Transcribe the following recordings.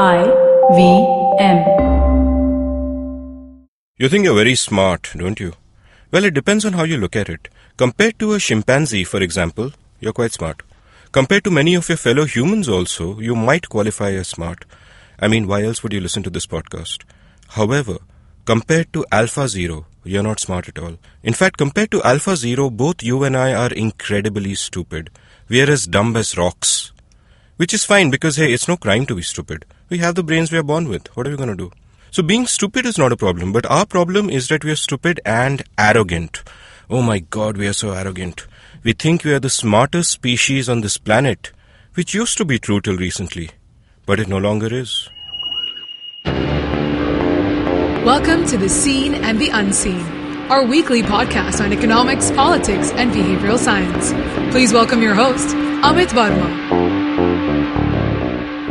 I V M. You think you're very smart, don't you? Well, it depends on how you look at it. Compared to a chimpanzee, for example, you're quite smart. Compared to many of your fellow humans also, you might qualify as smart. I mean, why else would you listen to this podcast? However, compared to Alpha Zero, you're not smart at all. In fact, compared to Alpha Zero, both you and I are incredibly stupid. We are as dumb as rocks. Which is fine because, hey, it's no crime to be stupid. We have the brains we are born with. What are we going to do? So being stupid is not a problem, but our problem is that we are stupid and arrogant. Oh my God, we are so arrogant. We think we are the smartest species on this planet, which used to be true till recently, but it no longer is. Welcome to The Seen and the Unseen, our weekly podcast on economics, politics, and behavioral science. Please welcome your host, Amit Varma.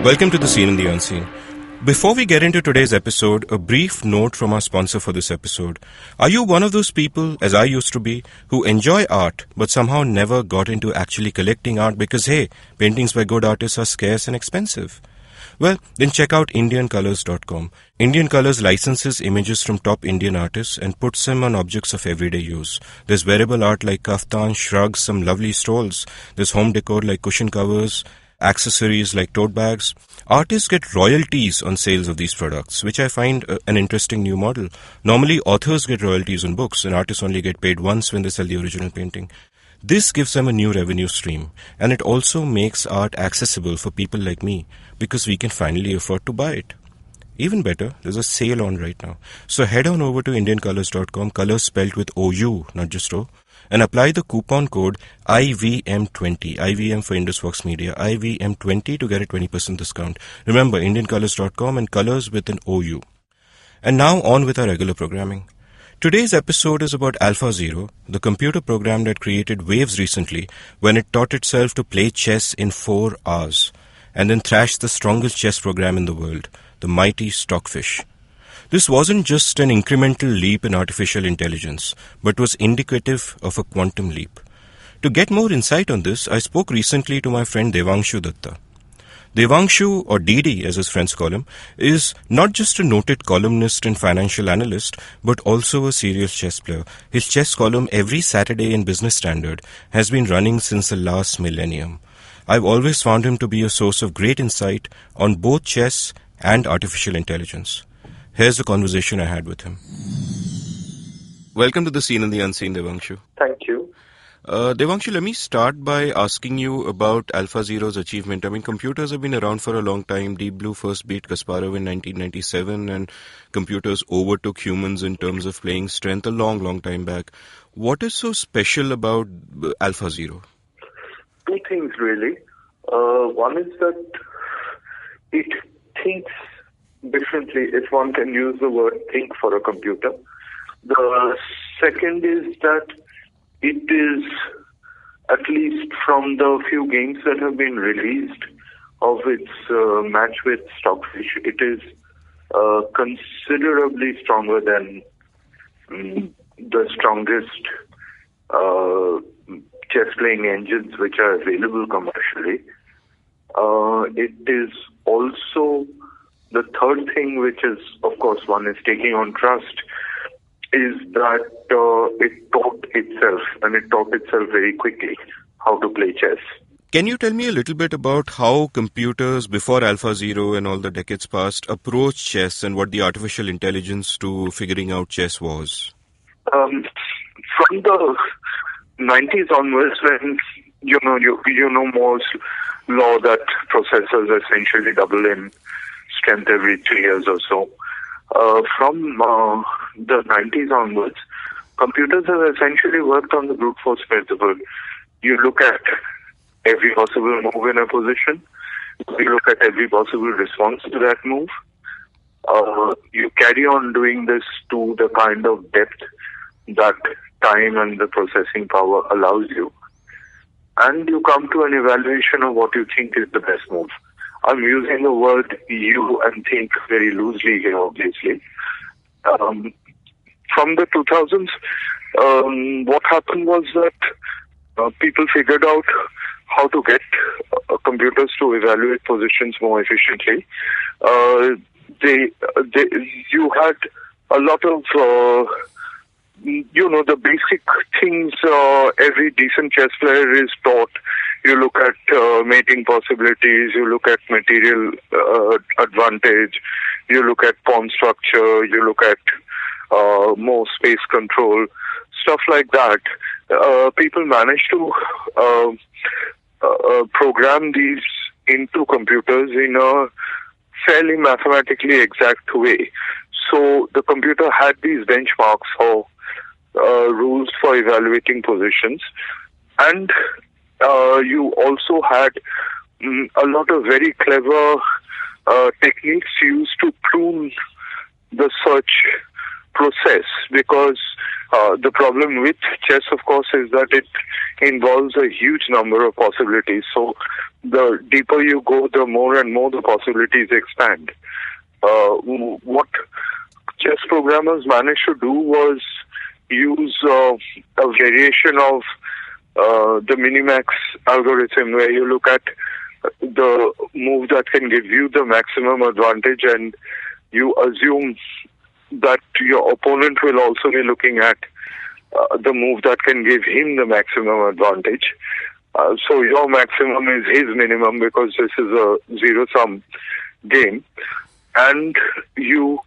Welcome to The Seen and the Unseen. Before we get into today's episode, a brief note from our sponsor for this episode. Are you one of those people, as I used to be, who enjoy art but somehow never got into actually collecting art because, hey, paintings by good artists are scarce and expensive? Well, then check out IndianColors.com. Indian Colors licenses images from top Indian artists and puts them on objects of everyday use. There's wearable art like kaftans, shrugs, some lovely stalls. There's home decor like cushion covers, accessories like tote bags. Artists get royalties on sales of these products, which I find an interesting new model. Normally, authors get royalties on books, and artists only get paid once when they sell the original painting. This gives them a new revenue stream, and it also makes art accessible for people like me, because we can finally afford to buy it. Even better, there's a sale on right now. So head on over to IndianColors.com, colors spelled with OU, not just O, and apply the coupon code IVM20, IVM for IndusVox Media, IVM20 to get a 20% discount. Remember, IndianColors.com and colors with an OU. And now on with our regular programming. Today's episode is about Alpha Zero, the computer program that created waves recently when it taught itself to play chess in 4 hours and then thrashed the strongest chess program in the world, the mighty Stockfish. This wasn't just an incremental leap in artificial intelligence, but was indicative of a quantum leap. To get more insight on this, I spoke recently to my friend Devangshu Datta. Devangshu, or Didi as his friends call him, is not just a noted columnist and financial analyst, but also a serious chess player. His chess column every Saturday in Business Standard has been running since the last millennium. I've always found him to be a source of great insight on both chess and artificial intelligence. Here's the conversation I had with him. Welcome to The Seen and the Unseen, Devangshu. Thank you. Devangshu, let me start by asking you about Alpha Zero's achievement. I mean, computers have been around for a long time. Deep Blue first beat Kasparov in 1997, and computers overtook humans in terms of playing strength a long, long time back. What is so special about Alpha Zero? Two things, really. One is that it thinks differently, if one can use the word think for a computer. The second is that it is, at least from the few games that have been released of its match with Stockfish, it is considerably stronger than the strongest chess-playing engines which are available commercially. It is also the third thing, which is, of course, one is taking on trust, is that it taught itself, and it taught itself very quickly how to play chess. Can you tell me a little bit about how computers before Alpha Zero and all the decades past approached chess and what the artificial intelligence to figuring out chess was? From the 90s onwards, when you know Moore's law that processors essentially double in strength every 3 years or so. From the 90s onwards, computers have essentially worked on the brute force principle. You look at every possible move in a position. You look at every possible response to that move. You carry on doing this to the kind of depth that time and the processing power allows you. And you come to an evaluation of what you think is the best move. I'm using the word you and think very loosely here, obviously. From the 2000s, what happened was that people figured out how to get computers to evaluate positions more efficiently. You had a lot of, the basic things every decent chess player is taught. You look at mating possibilities, you look at material advantage, you look at pawn structure, you look at more space control, stuff like that. People manage to program these into computers in a fairly mathematically exact way. So the computer had these benchmarks for rules for evaluating positions, and you also had a lot of very clever techniques used to prune the search process, because the problem with chess, of course, is that it involves a huge number of possibilities. So the deeper you go, the more and more the possibilities expand. What chess programmers managed to do was use a variation of the minimax algorithm, where you look at the move that can give you the maximum advantage, and you assume that your opponent will also be looking at the move that can give him the maximum advantage. So your maximum is his minimum, because this is a zero-sum game. And you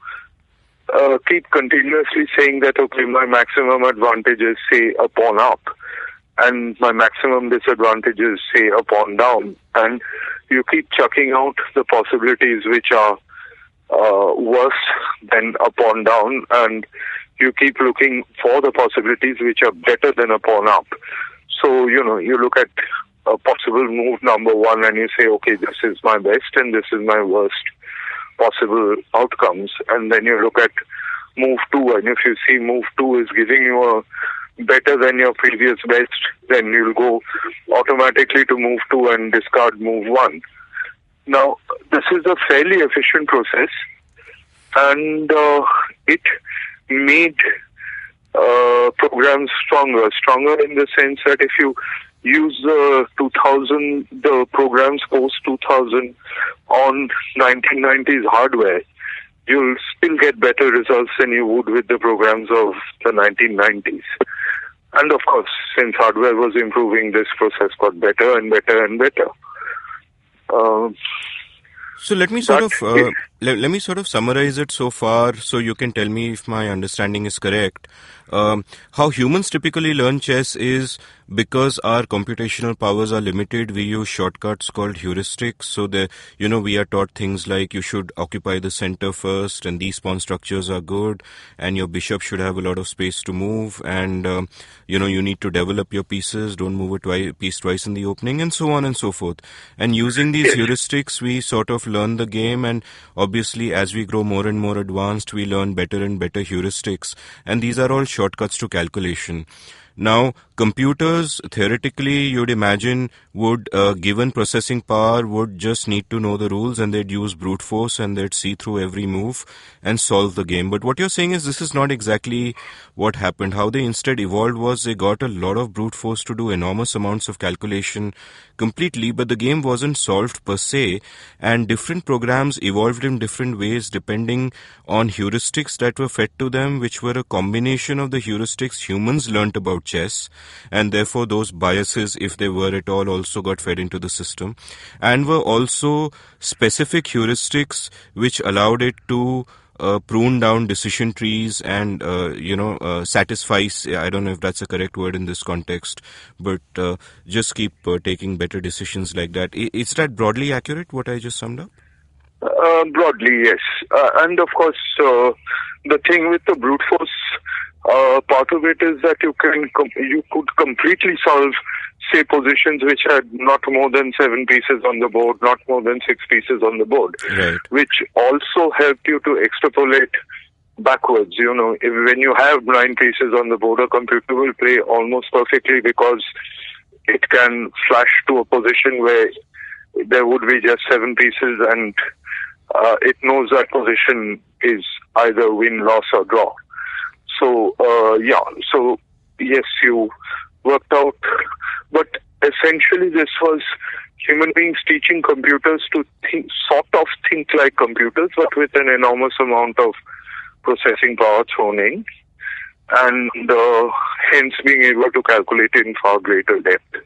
keep continuously saying that, okay, my maximum advantage is, say, a pawn up, and my maximum disadvantage is, say, a pawn down. And you keep chucking out the possibilities which are worse than a pawn down, and you keep looking for the possibilities which are better than a pawn up. So, you look at a possible move number one and you say, okay, this is my best and this is my worst possible outcomes. And then you look at move two, and if you see move two is giving you a better than your previous best, then you'll go automatically to move two and discard move one. Now, this is a fairly efficient process, and it made programs stronger in the sense that if you use the programs post 2000 on 1990s hardware, you'll still get better results than you would with the programs of the 1990s. And of course, since hardware was improving, this process got better and better and better. So let me sort of summarize it so far, so you can tell me if my understanding is correct. How humans typically learn chess is because our computational powers are limited. We use shortcuts called heuristics. So we are taught things like you should occupy the center first, and these pawn structures are good, and your bishop should have a lot of space to move, and you need to develop your pieces. Don't move a piece twice in the opening, and so on and so forth. And using these heuristics, we sort of learn the game, and obviously as we grow more and more advanced, we learn better and better heuristics, and these are all shortcuts to calculation. Now, computers, theoretically, you'd imagine, would, given processing power, would just need to know the rules, and they'd use brute force, and they'd see through every move and solve the game. But what you're saying is this is not exactly what happened. How they instead evolved was they got a lot of brute force to do enormous amounts of calculation completely, but the game wasn't solved per se, and different programs evolved in different ways depending on heuristics that were fed to them, which were a combination of the heuristics humans learnt about chess, and therefore those biases, if they were at all, also got fed into the system, and were also specific heuristics which allowed it to prune down decision trees and satisfy, I don't know if that's a correct word in this context, but just keep taking better decisions like that. Is that broadly accurate, what I just summed up? Broadly, yes. And of course, the thing with the brute force part of it is that you could completely solve, say, positions which had not more than 7 pieces on the board, not more than 6 pieces on the board, right, which also helped you to extrapolate backwards. When you have 9 pieces on the board, a computer will play almost perfectly because it can flash to a position where there would be just 7 pieces, and it knows that position is either win, loss, or draw. So, yes, you worked out But essentially this was human beings teaching computers to think like computers, but with an enormous amount of processing power thrown in, and hence being able to calculate in far greater depth.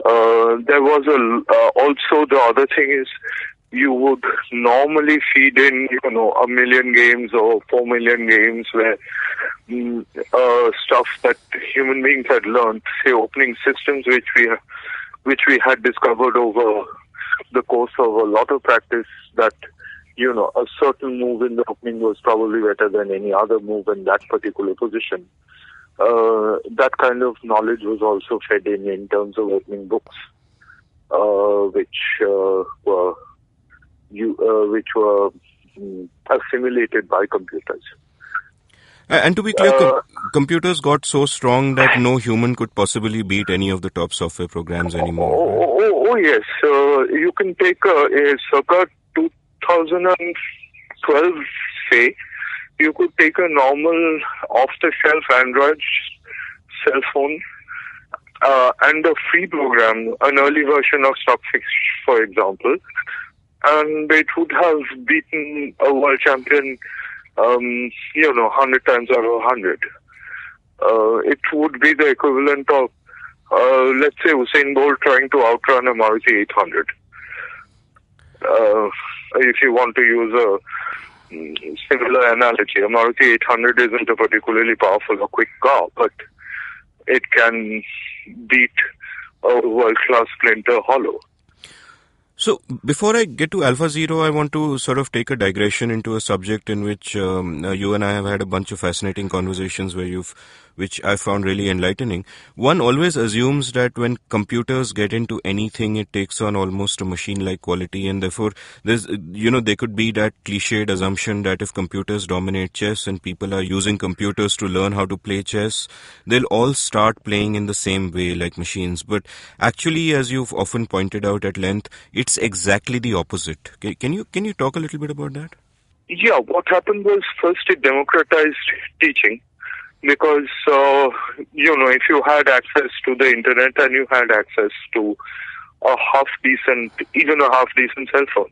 There was also the other thing is you would normally feed in, 1 million games or 4 million games where stuff that human beings had learned, say opening systems which we had discovered over the course of a lot of practice that, a certain move in the opening was probably better than any other move in that particular position. That kind of knowledge was also fed in terms of opening books, which were assimilated by computers. And to be clear, computers got so strong that no human could possibly beat any of the top software programs anymore. Oh yes. You can take a circa 2012, say, you could take a normal off-the-shelf Android cell phone and a free program, an early version of Stockfish, for example, and it would have beaten a world champion 100 times out of 100. It would be the equivalent of, let's say, Usain Bolt trying to outrun a Maruti 800. If you want to use a similar analogy, a Maruti 800 isn't a particularly powerful or quick car, but it can beat a world-class splinter hollow. So, before I get to AlphaZero, I want to sort of take a digression into a subject in which you and I have had a bunch of fascinating conversations which I found really enlightening. One always assumes that when computers get into anything, it takes on almost a machine-like quality, and therefore, there could be that cliched assumption that if computers dominate chess and people are using computers to learn how to play chess, they'll all start playing in the same way like machines. But actually, as you've often pointed out at length, it's exactly the opposite. Can you talk a little bit about that? Yeah, what happened was first it democratized teaching because, if you had access to the internet and you had access to a half-decent cell phone,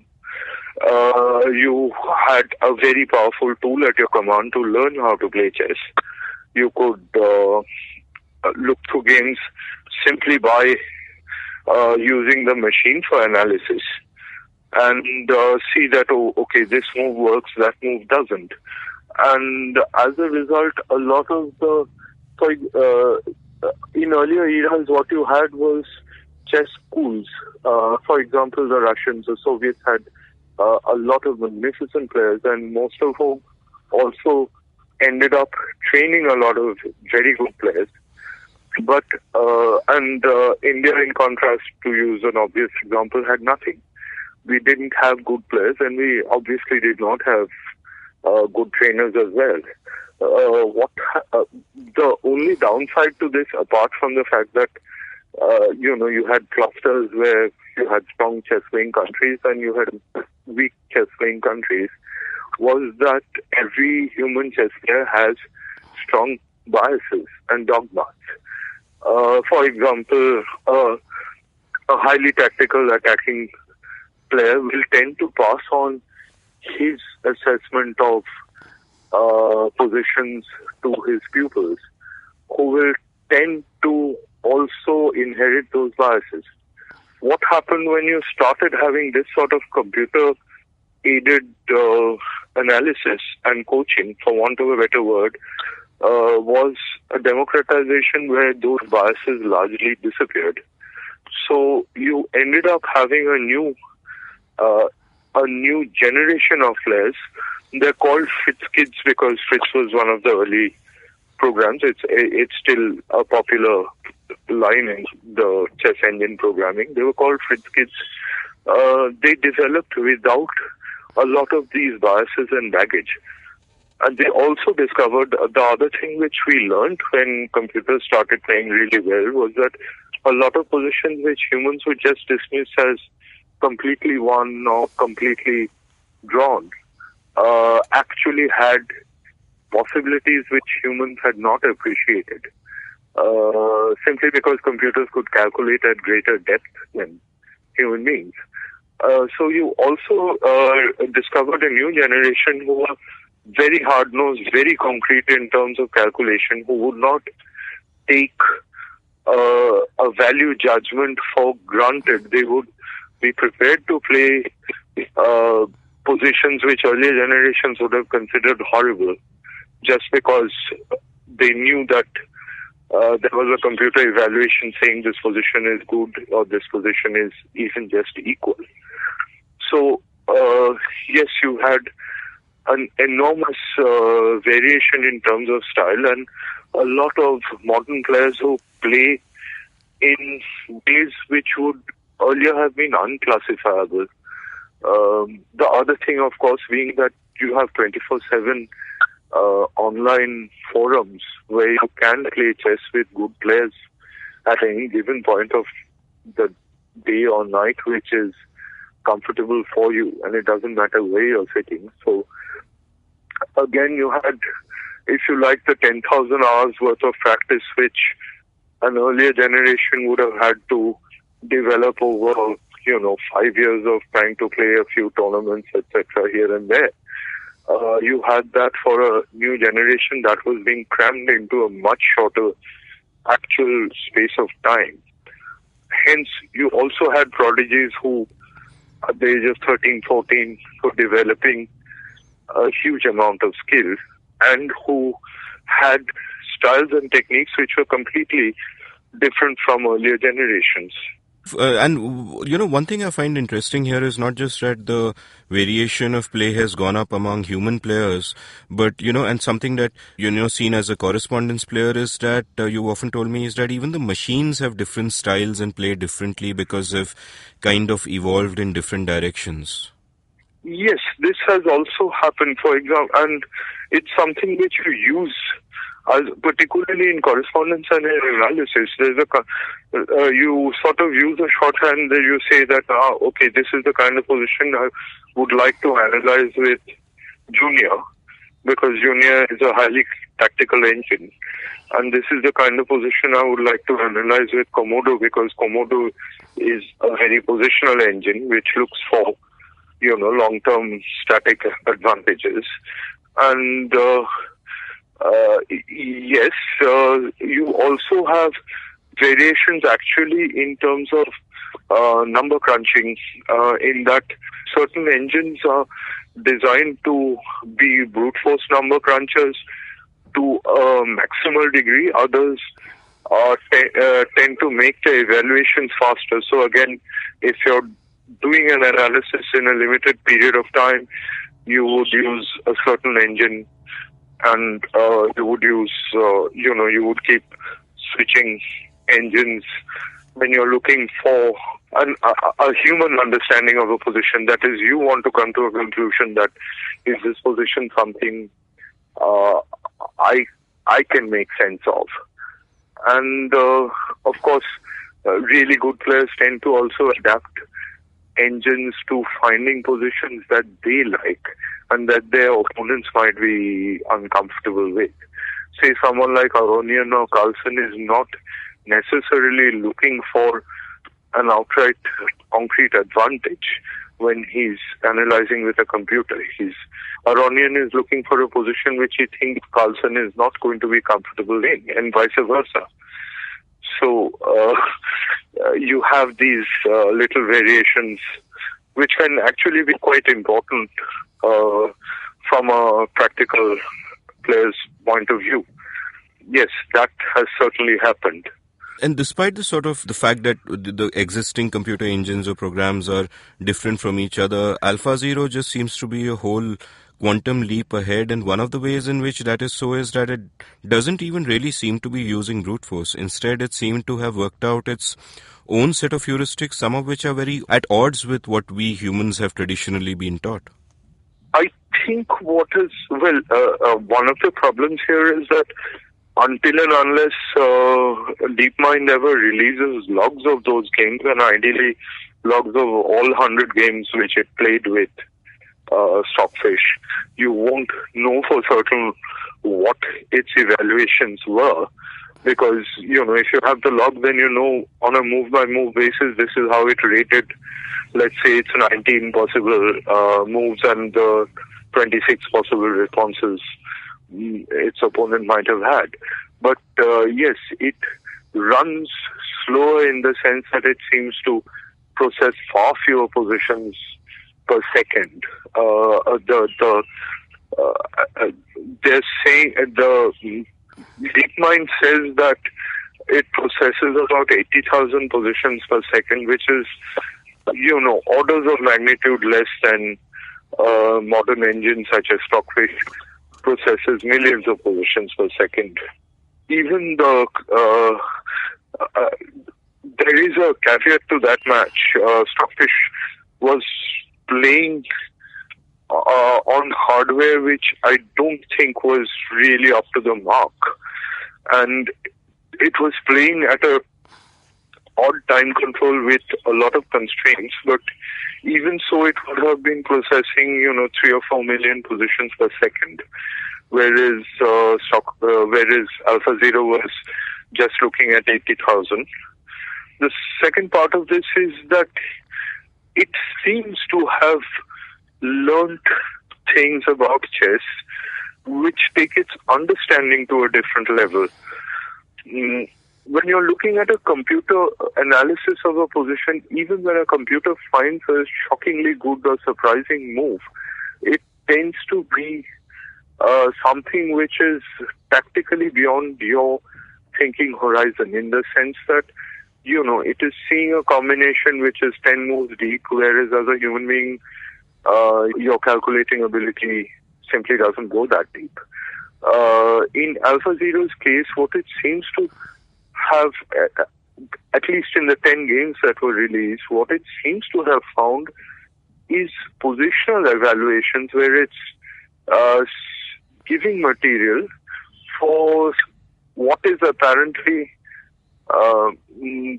you had a very powerful tool at your command to learn how to play chess. You could look through games simply by using the machine for analysis and see that, this move works, that move doesn't. And as a result, a lot of in earlier eras, what you had was chess schools. For example, the Russians, the Soviets had a lot of magnificent players, and most of whom also ended up training a lot of very good players. But India, in contrast, to use an obvious example, had nothing. We didn't have good players, and we obviously did not have good trainers as well. The only downside to this, apart from the fact that you had clusters where you had strong chess-playing countries and you had weak chess-playing countries, was that every human chess player has strong biases and dogmas. For example, a highly tactical attacking player will tend to pass on his assessment of positions to his pupils, who will tend to also inherit those biases. What happened when you started having this sort of computer-aided analysis and coaching, for want of a better word, was a democratization where those biases largely disappeared. So you ended up having a new generation of players. They're called Fritz kids because Fritz was one of the early programs. It's still a popular line in the chess engine programming. They were called Fritz kids. They developed without a lot of these biases and baggage. And they also discovered the other thing which we learned when computers started playing really well was that a lot of positions which humans would just dismiss as completely won or completely drawn actually had possibilities which humans had not appreciated. simply because computers could calculate at greater depth than human beings. So you also discovered a new generation who are very hard-nosed, very concrete in terms of calculation, who would not take a value judgment for granted. They would be prepared to play positions which earlier generations would have considered horrible, just because they knew that there was a computer evaluation saying this position is good or this position is even just equal. So, yes, you had an enormous variation in terms of style, and a lot of modern players who play in ways which would earlier have been unclassifiable. The other thing, of course, being that you have 24/7 online forums where you can play chess with good players at any given point of the day or night, which is comfortable for you, and it doesn't matter where you're sitting. So again, you had, if you like, the 10,000 hours worth of practice which an earlier generation would have had to develop over 5 years of trying to play a few tournaments, etc., here and there. You had that for a new generation that was being crammed into a much shorter actual space of time. Hence, you also had prodigies who, at the age of 13, 14, were developing a huge amount of skill and who had styles and techniques which were completely different from earlier generations. One thing I find interesting here is not just that the variation of play has gone up among human players, but, and something that, seen as a correspondence player is that you often told me is that even the machines have different styles and play differently because they've kind of evolved in different directions. Yes, this has also happened, for example, and it's something which you use, particularly in correspondence and in analysis. There's you sort of use a shorthand that you say that, okay, this is the kind of position I would like to analyze with Junior, because Junior is a highly tactical engine. And this is the kind of position I would like to analyze with Komodo, because Komodo is a very positional engine which looks for long-term static advantages. And yes, you also have variations actually in terms of number crunching, in that certain engines are designed to be brute force number crunchers to a maximal degree. Others tend to make the evaluations faster. So again, if you're doing an analysis in a limited period of time, you would use a certain engine, and you would use, you would keep switching engines when you're looking for a human understanding of a position. That is, you want to come to a conclusion that is this position something I can make sense of. And of course, really good players tend to also adapt engines to finding positions that they like and that their opponents might be uncomfortable with. Say someone like Aronian or Carlsen is not necessarily looking for an outright concrete advantage when he's analyzing with a computer. Aronian is looking for a position which he thinks Carlsen is not going to be comfortable in, and vice versa. So you have these little variations which can actually be quite important from a practical player's point of view. Yes, that has certainly happened. And despite the fact that the existing computer engines or programs are different from each other, AlphaZero just seems to be a whole quantum leap ahead, and one of the ways in which that is so is that it doesn't even really seem to be using brute force. Instead, it seemed to have worked out its own set of heuristics, some of which are very at odds with what we humans have traditionally been taught. I think one of the problems here is that until and unless DeepMind ever releases logs of those games, and ideally logs of all 100 games which it played with Stockfish, you won't know for certain what its evaluations were. Because, if you have the log, then on a move-by-move basis, this is how it rated. Let's say it's 19 possible moves and 26 possible responses its opponent might have had. But yes, it runs slower in the sense that it seems to process far fewer positions per second. They're saying the DeepMind says that it processes about 80,000 positions per second, which is, orders of magnitude less than modern engines such as Stockfish processes millions of positions per second. Even there is a caveat to that match. Stockfish was playing on hardware which I don't think was really up to the mark, and it was playing at a odd time control with a lot of constraints, but even so it would have been processing 3 or 4 million positions per second, whereas AlphaZero was just looking at 80,000. The second part of this is that it seems to have learned things about chess which take its understanding to a different level. When you're looking at a computer analysis of a position, even when a computer finds a shockingly good or surprising move, it tends to be something which is tactically beyond your thinking horizon, in the sense that it is seeing a combination which is 10 moves deep, whereas as a human being, your calculating ability simply doesn't go that deep. In AlphaZero's case, what it seems to have, at least in the 10 games that were released, what it seems to have found is positional evaluations where it's giving material for what is apparently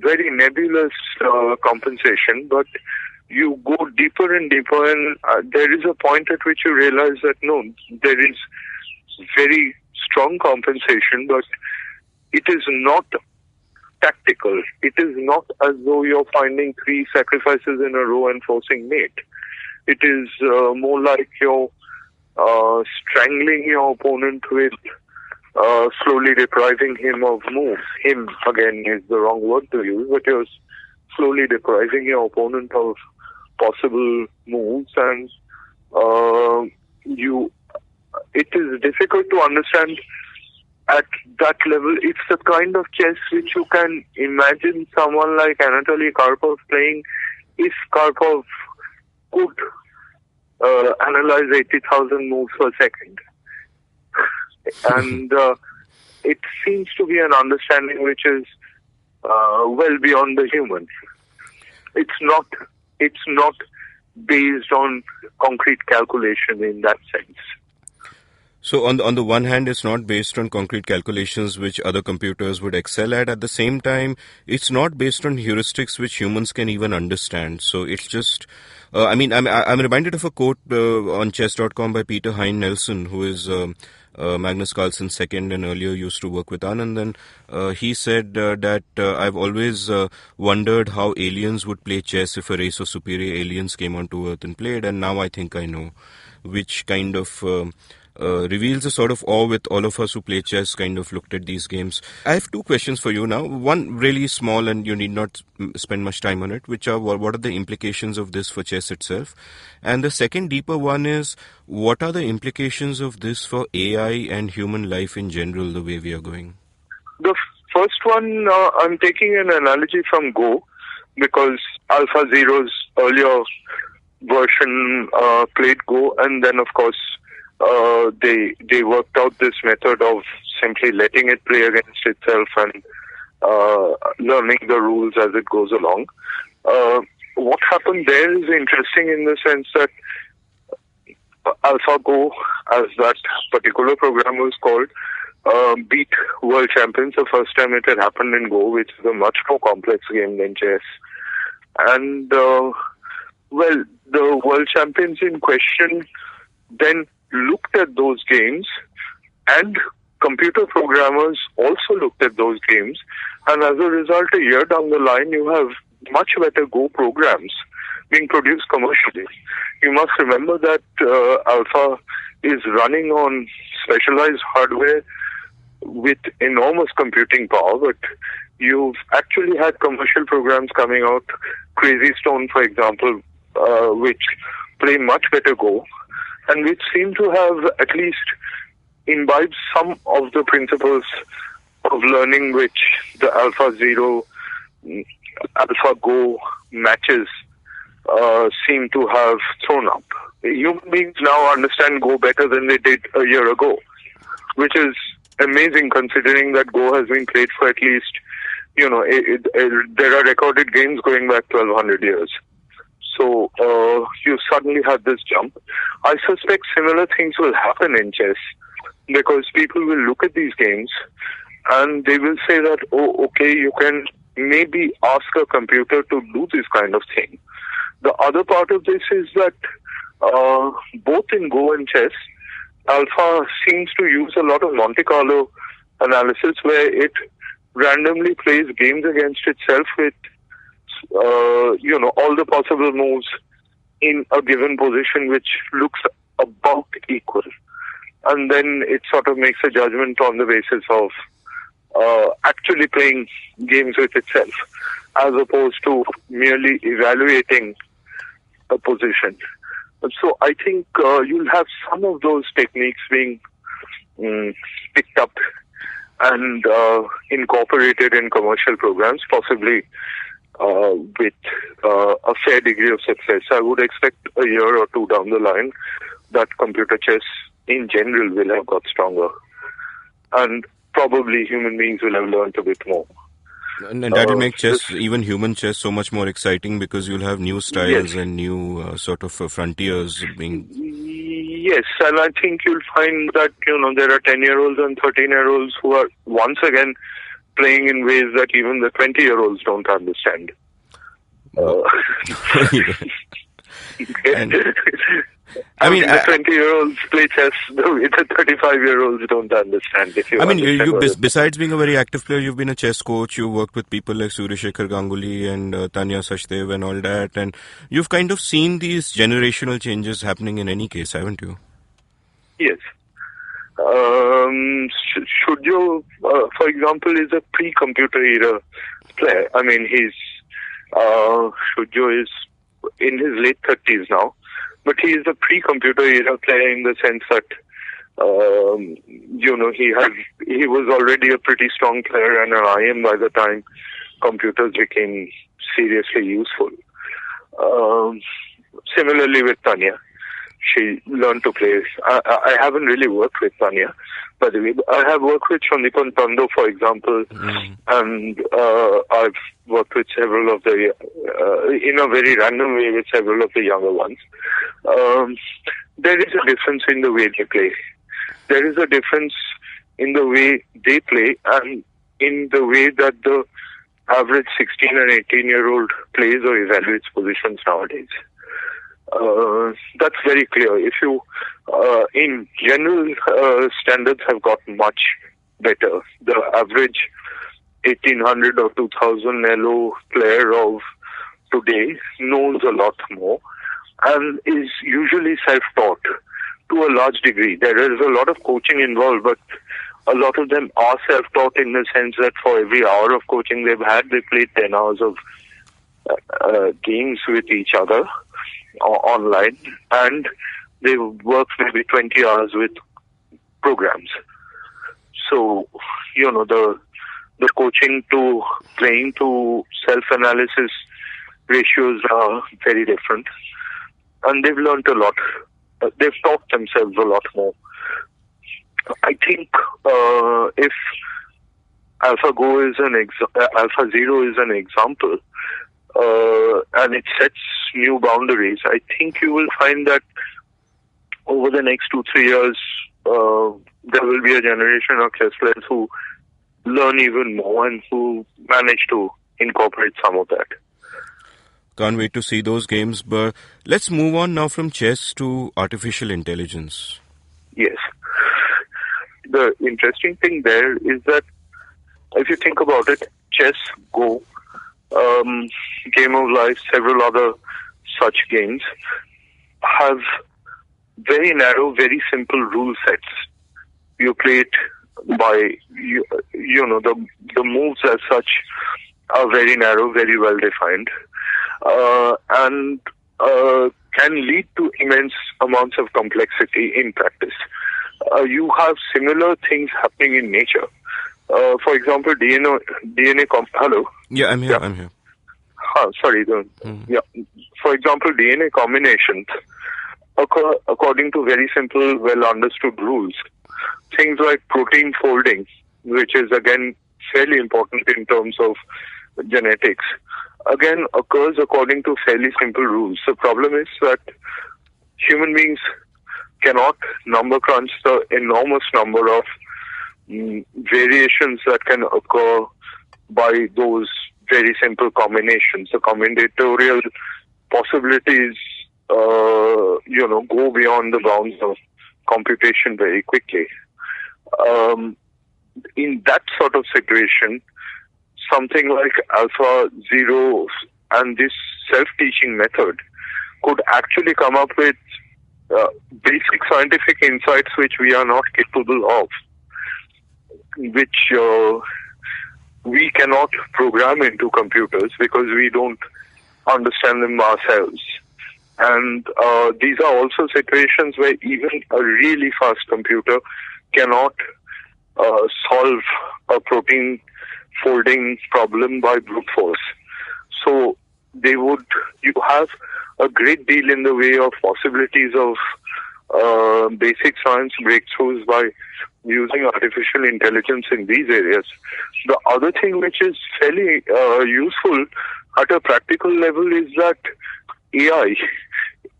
very nebulous compensation, but you go deeper and deeper, and there is a point at which you realize that no, there is very strong compensation, but it is not tactical. It is not as though you're finding 3 sacrifices in a row and forcing mate. It is more like you're strangling your opponent with slowly depriving him of moves. Him, again, is the wrong word to use, but you're slowly depriving your opponent of possible moves, and it is difficult to understand at that level. It's the kind of chess which you can imagine someone like Anatoly Karpov playing if Karpov could analyze 80,000 moves per second. And it seems to be an understanding which is well beyond the human. It's not based on concrete calculation in that sense. So on the one hand, it's not based on concrete calculations which other computers would excel at. At the same time, it's not based on heuristics which humans can even understand. So it's just, I'm reminded of a quote on chess.com by Peter Hein Nelson, who is Magnus Carlsen's second and earlier used to work with Anand. And he said that I've always wondered how aliens would play chess if a race of superior aliens came onto Earth and played. And now I think I know, which kind of reveals a sort of awe with all of us who play chess kind of looked at these games. I have 2 questions for you now. One really small, and you need not spend much time on it, which are what are the implications of this for chess itself? And the second deeper one is, what are the implications of this for AI and human life in general, the way we are going? The first one, I'm taking an analogy from Go, because AlphaZero's earlier version played Go, and then of course they worked out this method of simply letting it play against itself and learning the rules as it goes along. What happened there is interesting in the sense that AlphaGo, as that particular program was called, beat world champions the first time it had happened in Go, which is a much more complex game than chess. And, the world champions in question then looked at those games and computer programmers also looked at those games, and as a result, a year down the line, you have much better Go programs being produced commercially. You must remember that Alpha is running on specialized hardware with enormous computing power, but you've actually had commercial programs coming out, Crazy Stone, for example, which play much better Go, and which seem to have at least imbibed some of the principles of learning which the Alpha Zero, Alpha Go matches seem to have thrown up. Human beings now understand Go better than they did a year ago, which is amazing considering that Go has been played for at least, there are recorded games going back 1200 years. So you suddenly have this jump. I suspect similar things will happen in chess, because people will look at these games and they will say that, oh, okay, you can maybe ask a computer to do this kind of thing. The other part of this is that both in Go and chess, Alpha seems to use a lot of Monte Carlo analysis where it randomly plays games against itself with, all the possible moves in a given position which looks about equal. And then it sort of makes a judgment on the basis of actually playing games with itself, as opposed to merely evaluating a position. So I think you'll have some of those techniques being picked up and incorporated in commercial programs, possibly with a fair degree of success. I would expect a year or two down the line that computer chess in general will have got stronger. And probably human beings will have learned a bit more. And that will make chess, even human chess, so much more exciting because you'll have new styles and new sort of frontiers being... Yes, and I think you'll find that, there are 10-year-olds and 13-year-olds who are once again playing in ways that even the 20-year-olds don't understand. The 20-year-olds play chess the way the 35-year-olds don't understand. Besides being a very active player, you've been a chess coach. You worked with people like Suryashekhar Ganguly and Tanya Sachdev and all that. And you've kind of seen these generational changes happening in any case, haven't you? Yes. Shurjo, for example, is a pre-computer era player. Shurjo is in his late 30s now. But he is a pre-computer era player in the sense that, he was already a pretty strong player and an IM by the time computers became seriously useful. Similarly with Tanya, she learned to play. I haven't really worked with Tanya, by the way. I have worked with Shonipan Tando, for example, and I've worked with several of the, in a very random way, with several of the younger ones. There is a difference in the way they play. There is a difference in the way they play and in the way that the average 16 and 18-year-old plays or evaluates positions nowadays. That's very clear. If you, in general, standards have got much better. The average 1800 or 2000 LO player of today knows a lot more and is usually self-taught to a large degree. There is a lot of coaching involved, but a lot of them are self-taught in the sense that for every hour of coaching they've had, they played 10 hours of games with each other online, and they work maybe 20 hours with programs. So, the coaching to playing to self-analysis ratios are very different. And they've learned a lot. They've taught themselves a lot more. I think if AlphaGo is AlphaZero is an example, and it sets new boundaries, I think you will find that over the next 2-3 years, there will be a generation of chess players who learn even more and who manage to incorporate some of that. Can't wait to see those games, but let's move on now from chess to artificial intelligence. Yes. the interesting thing there is that if you think about it, chess, Go, Game of Life, several other such games have very narrow, very simple rule sets. You play it by, the moves as such are very narrow, very well defined, and can lead to immense amounts of complexity in practice. You have similar things happening in nature. For example, hello? Yeah, I'm here. Yeah. I'm here. Sorry. Yeah. For example, DNA combinations occur according to very simple, well-understood rules. Things like protein folding, which is again fairly important in terms of genetics, again occurs according to fairly simple rules. The problem is that human beings cannot number crunch the enormous number of variations that can occur by those very simple combinations. The combinatorial possibilities, go beyond the bounds of computation very quickly. In that sort of situation, something like AlphaZero and this self-teaching method could actually come up with basic scientific insights which we are not capable of, which we cannot program into computers because we don't understand them ourselves. And these are also situations where even a really fast computer cannot solve a protein folding problem by brute force. So you have a great deal in the way of possibilities of basic science breakthroughs by using artificial intelligence in these areas. The other thing which is fairly useful at a practical level is that AI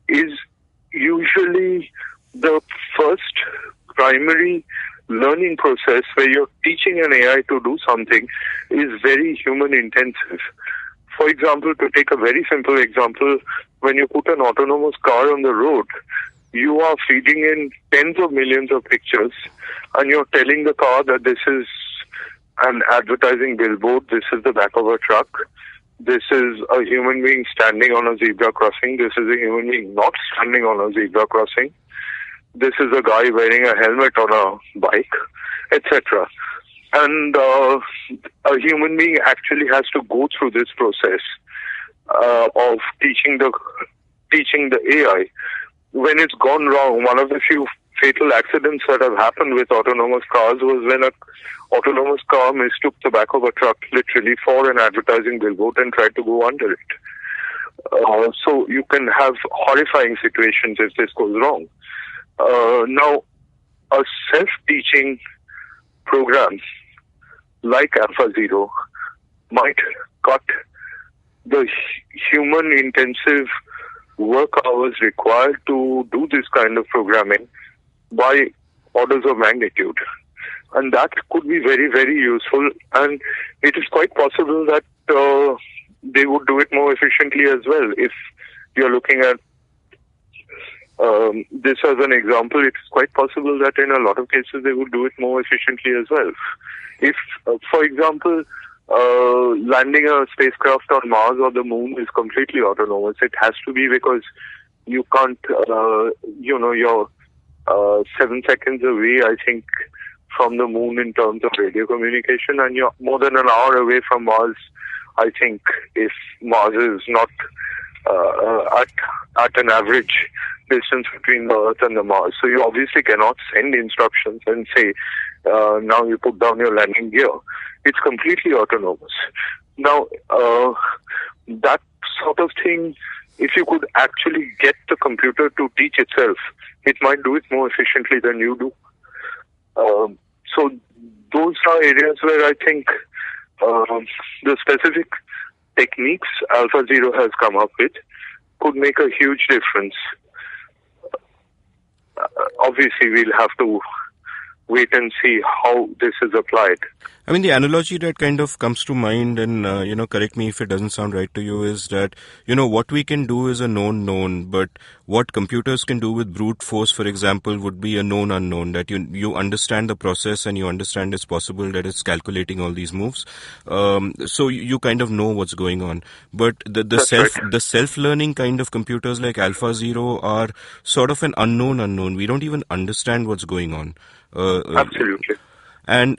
is usually the first primary learning process where you're teaching an AI to do something is very human intensive. For example, to take a very simple example, when you put an autonomous car on the road, you are feeding in tens of millions of pictures and you're telling the car that this is an advertising billboard, this is the back of a truck, this is a human being standing on a zebra crossing, this is a human being not standing on a zebra crossing, this is a guy wearing a helmet on a bike, etc. And a human being actually has to go through this process of teaching the AI. When it's gone wrong, one of the few fatal accidents that have happened with autonomous cars was when an autonomous car mistook the back of a truck literally for an advertising billboard and tried to go under it. So you can have horrifying situations if this goes wrong. Now, a self-teaching program like AlphaZero might cut the human-intensive work hours required to do this kind of programming by orders of magnitude. And that could be very, very useful. And it is quite possible that they would do it more efficiently as well. If you're looking at this as an example, it's quite possible that in a lot of cases they would do it more efficiently as well. If, for example, landing a spacecraft on Mars or the Moon is completely autonomous, it has to be because you can't, you're 7 seconds away, I think, from the Moon in terms of radio communication, and you're more than an hour away from Mars, I think, if Mars is not at an average distance between the Earth and the Mars. So you obviously cannot send instructions and say, now you put down your landing gear. It's completely autonomous. Now, that sort of thing, if you could actually get the computer to teach itself, it might do it more efficiently than you do. So those are areas where I think the specific techniques AlphaZero has come up with could make a huge difference. Obviously, we'll have to wait and see how this is applied. I mean, the analogy that kind of comes to mind, and, correct me if it doesn't sound right to you, is that, what we can do is a known, but what computers can do with brute force, for example, would be a known unknown, that you understand the process and you understand it's possible that it's calculating all these moves. So you kind of know what's going on. But the self-learning kind of computers like AlphaZero are sort of an unknown. We don't even understand what's going on. Absolutely. And,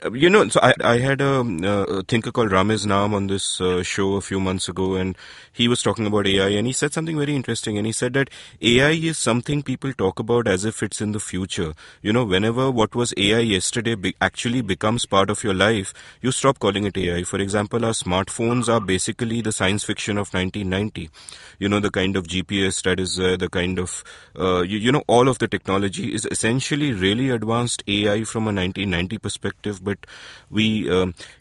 so I had a thinker called Ramiz Naam on this show a few months ago, and he was talking about AI, and he said something very interesting, and he said that AI is something people talk about as if it's in the future. Whenever what was AI yesterday actually becomes part of your life, you stop calling it AI. For example, our smartphones are basically the science fiction of 1990. The kind of GPS that is the kind of, all of the technology is essentially really advanced AI from a 1990 perspective. But we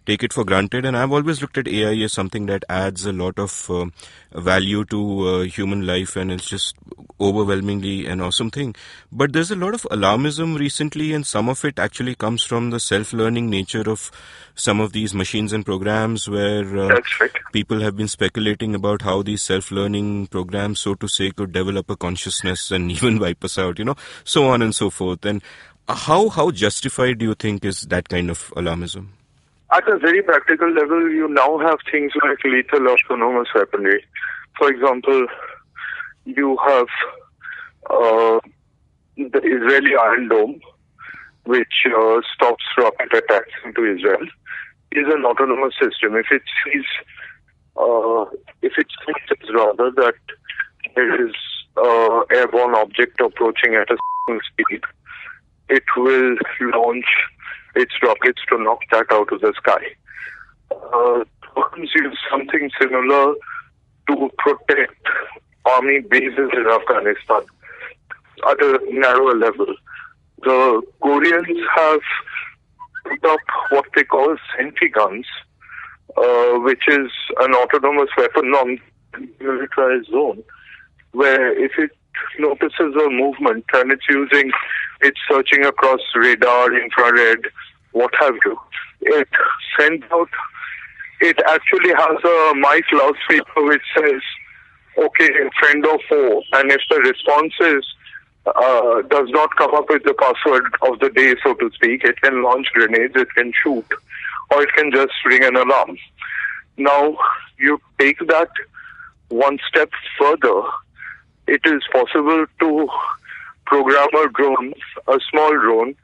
take it for granted, and I've always looked at AI as something that adds a lot of value to human life, and it's just overwhelmingly an awesome thing. But there's a lot of alarmism recently, and some of it actually comes from the self-learning nature of some of these machines and programs, where people have been speculating about how these self-learning programs, so to say, could develop a consciousness and even wipe us out, so on and so forth. And how justified do you think is that kind of alarmism? At a very practical level, you now have things like lethal autonomous weaponry. For example, you have the Israeli Iron Dome, which stops rocket attacks into Israel, is an autonomous system. If it sees rather that there is airborne object approaching at a certain speed, it will launch its rockets to knock that out of the sky. Drones use something similar to protect army bases in Afghanistan at a narrower level. The Koreans have put up what they call sentry guns, which is an autonomous weapon on militarized zone, where if it notices a movement and it's searching across radar, infrared, what have you, it sends out, it actually has a mic loudspeaker which says, okay, friend or foe, and if the response does not come up with the password of the day, so to speak, it can launch grenades, it can shoot, or it can just ring an alarm. Now, you take that one step further, it is possible to program a drone, a small drone,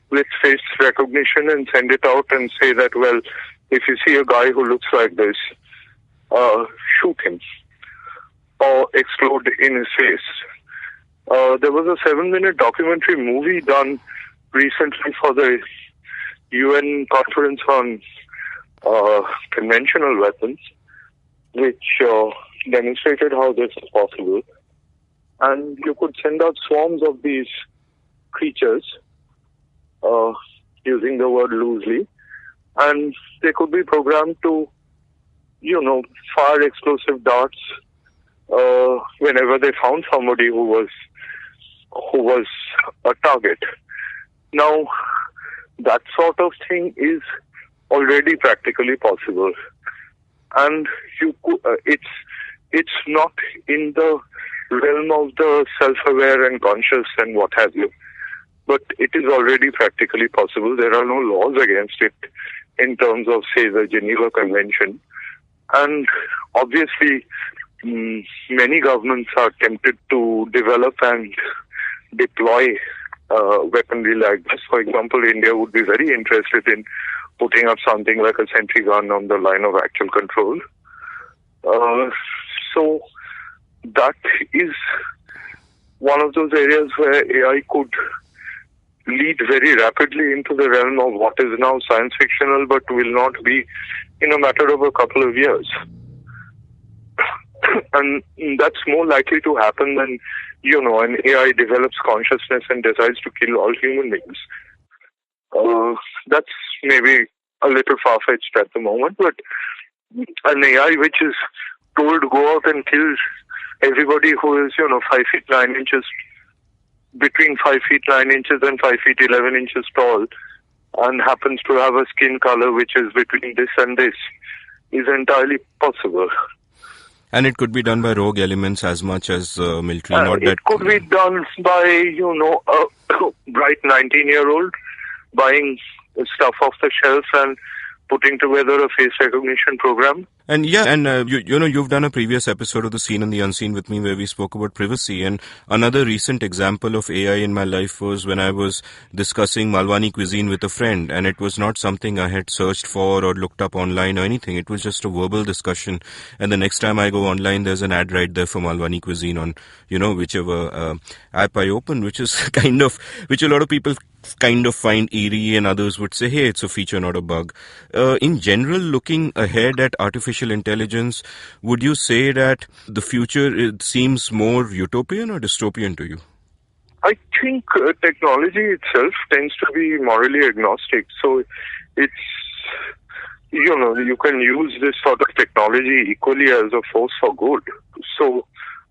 with face recognition and send it out and say that, well, if you see a guy who looks like this, shoot him or explode in his face. There was a 7-minute documentary movie done recently for the UN conference on conventional weapons, which demonstrated how this is possible. And you could send out swarms of these creatures, using the word loosely, and they could be programmed to, fire explosive darts whenever they found somebody who was a target. Now, that sort of thing is already practically possible, and it's not in the realm of the self-aware and conscious and what have you, but it is already practically possible. There are no laws against it in terms of, say, the Geneva Convention. And obviously, many governments are tempted to develop and deploy weaponry like this. For example, India would be very interested in putting up something like a sentry gun on the line of actual control. So that is one of those areas where AI could lead very rapidly into the realm of what is now science fictional, but will not be in a matter of a couple of years. And that's more likely to happen than, an AI develops consciousness and decides to kill all human beings. That's maybe a little far-fetched at the moment, but an AI which is told to go out and kill everybody who is, 5 feet 9 inches, between 5 feet 9 inches and 5 feet 11 inches tall, and happens to have a skin color which is between this and this, is entirely possible. And it could be done by rogue elements as much as military. Not that It could be done by, a bright 19-year-old buying stuff off the shelf and putting together a face recognition program. And you've done a previous episode of The Seen and the Unseen with me where we spoke about privacy. And another recent example of AI in my life was when I was discussing Malwani cuisine with a friend. And it was not something I had searched for or looked up online or anything. It was just a verbal discussion. And the next time I go online, there's an ad right there for Malwani cuisine on, whichever app I open, which is which a lot of people kind of find eerie, and others would say, hey, it's a feature, not a bug. In general, looking ahead at artificial intelligence, would you say that the future it seems more utopian or dystopian to you? I think technology itself tends to be morally agnostic. So it's, you can use this sort of technology equally as a force for good. So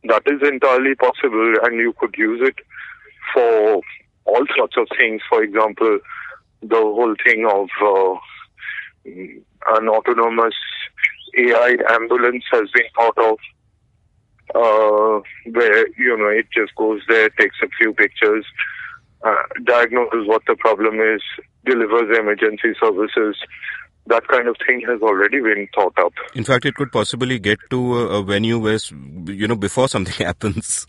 that is entirely possible, and you could use it for all sorts of things. For example, the whole thing of an autonomous AI ambulance has been thought of, where, it just goes there, takes a few pictures, diagnoses what the problem is, delivers emergency services. That kind of thing has already been thought up. In fact, it could possibly get to a venue where, before something happens.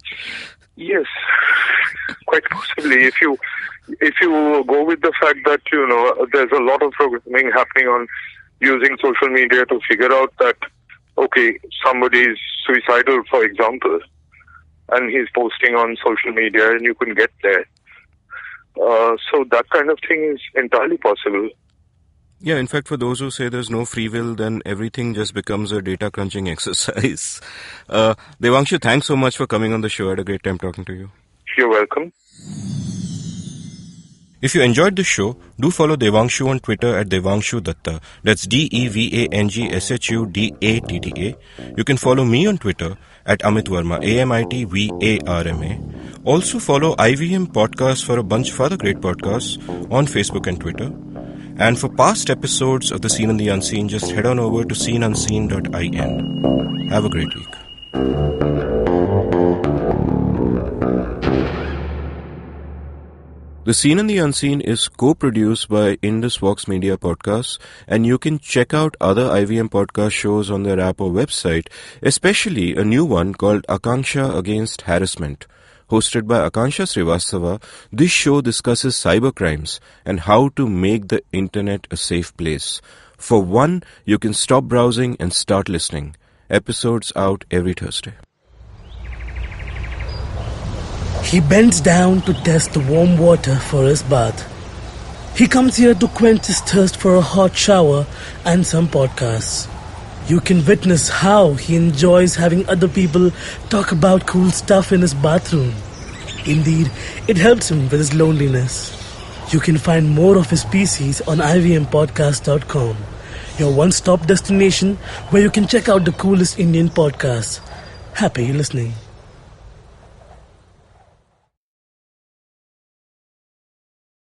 Yes, quite possibly. If you go with the fact that, there's a lot of programming happening on using social media to figure out that, okay, somebody is suicidal, for example, and he's posting on social media, and you can get there. So that kind of thing is entirely possible. Yeah, in fact, for those who say there's no free will, then everything just becomes a data crunching exercise. Devangshu, thanks so much for coming on the show. I had a great time talking to you. You're welcome. If you enjoyed this show, do follow Devangshu on Twitter at Devangshu Datta. That's DEVANGSHUDATTA. You can follow me on Twitter at Amit Varma, AMITVARMA. Also follow IVM Podcasts for a bunch of other great podcasts on Facebook and Twitter. And for past episodes of The Seen and the Unseen, just head on over to seenunseen.in. Have a great week. The Seen and the Unseen is co-produced by Indus Vox Media Podcasts, and you can check out other IVM podcast shows on their app or website, especially a new one called Akanksha Against Harassment. Hosted by Akansha Srivastava, this show discusses cybercrimes and how to make the internet a safe place. For one, you can stop browsing and start listening. Episodes out every Thursday. He bends down to test the warm water for his bath. He comes here to quench his thirst for a hot shower and some podcasts. You can witness how he enjoys having other people talk about cool stuff in his bathroom. Indeed, it helps him with his loneliness. You can find more of his pieces on ivmpodcast.com, your one-stop destination where you can check out the coolest Indian podcasts. Happy listening.